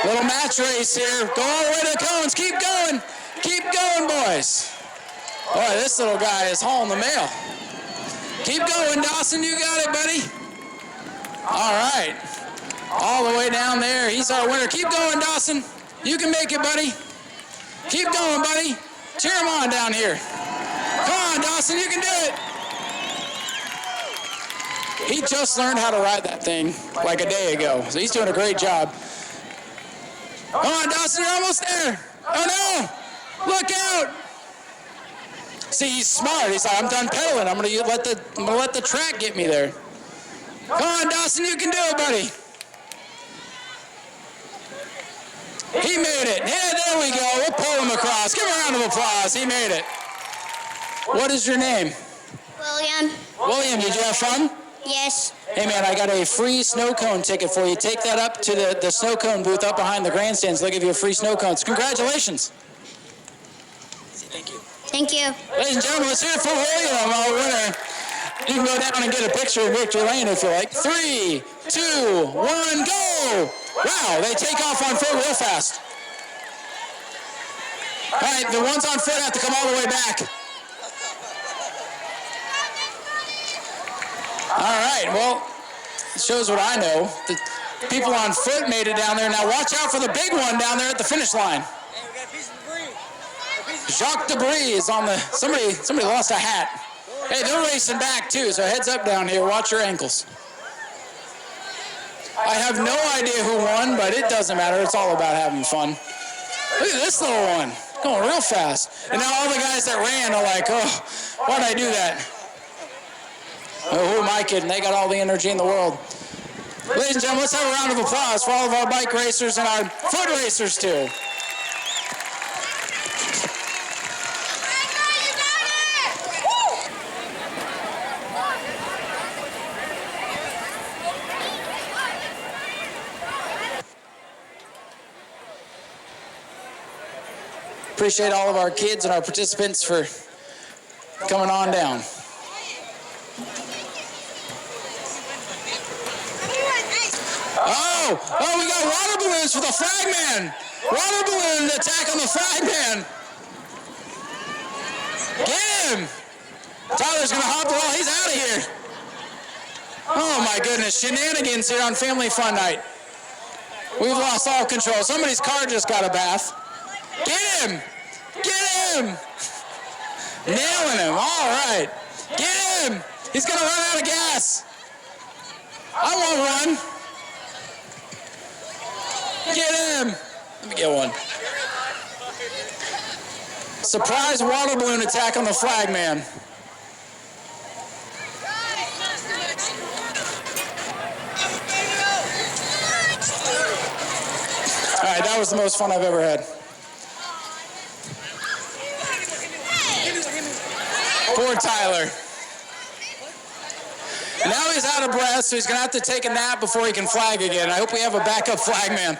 Little match race here. Go all the way to the cones. Keep going. Keep going, boys. Boy, this little guy is hauling the mail. Keep going, Dawson. You got it, buddy. All right. All the way down there. He's our winner. Keep going, Dawson. You can make it, buddy. Keep going, buddy. Cheer him on down here. Come on, Dawson. You can do it. He just learned how to ride that thing like a day ago, so he's doing a great job. Come on, Dawson, you're almost there. Oh, no. Look out. See, he's smart. He's like, I'm done pedaling. I'm gonna let the track get me there. Come on, Dawson, you can do it, buddy. He made it. Yeah, there we go. We'll pull him across. Give him a round of applause. He made it. What is your name? William. William, did you have fun? Yes. Hey, man, I got a free snow cone ticket for you. Take that up to the snow cone booth up behind the grandstands. They'll give you a free snow cone. Congratulations. Thank you. Thank you. Ladies and gentlemen, let's hear it for William, our winner. You can go down and get a picture of Victory Lane if you like. 3, 2, 1, go! Wow, they take off on foot real fast. All right, the ones on foot have to come all the way back. All right, well, it shows what I know. The people on foot made it down there. Now watch out for the big one down there at the finish line. Hey, we got a piece of debris. Jacques Debris is on the, somebody lost a hat. Hey, they're racing back too, so heads up down here. Watch your ankles. I have no idea who won, but it doesn't matter. It's all about having fun. Look at this little one, going real fast. And now all the guys that ran are like, oh, why'd I do that? Oh, who am I kidding? They got all the energy in the world. Ladies and gentlemen, let's have a round of applause for all of our bike racers and our foot racers too. Appreciate all of our kids and our participants for coming on down. Oh, we got water balloons for the FreqMan. Water balloon attack on the FreqMan. Get him. Tyler's going to hop the wall. He's out of here. Oh, my goodness. Shenanigans here on Family Fun Night. We've lost all control. Somebody's car just got a bath. Get him. Get him. Nailing him. All right. Get him. He's going to run out of gas. I won't run. Get him. Let me get one. Surprise water balloon attack on the FreqMan. All right, that was the most fun I've ever had. Poor Tyler. Now he's out of breath, so he's going to have to take a nap before he can flag again. I hope we have a backup FreqMan.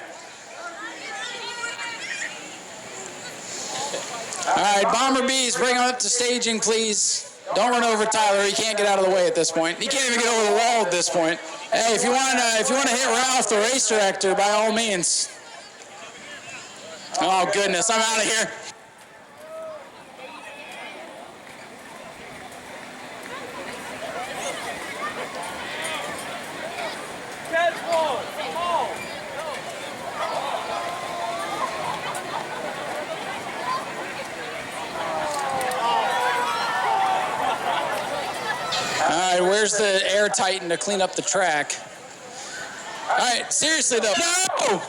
All right, Bomber Bees, bring him up to staging, please. Don't run over Tyler. He can't get out of the way at this point. He can't even get over the wall at this point. Hey, if you want to hit Ralph, the race director, by all means. Oh, goodness, I'm out of here. All right, where's the air tighten to clean up the track? All right, seriously though. No!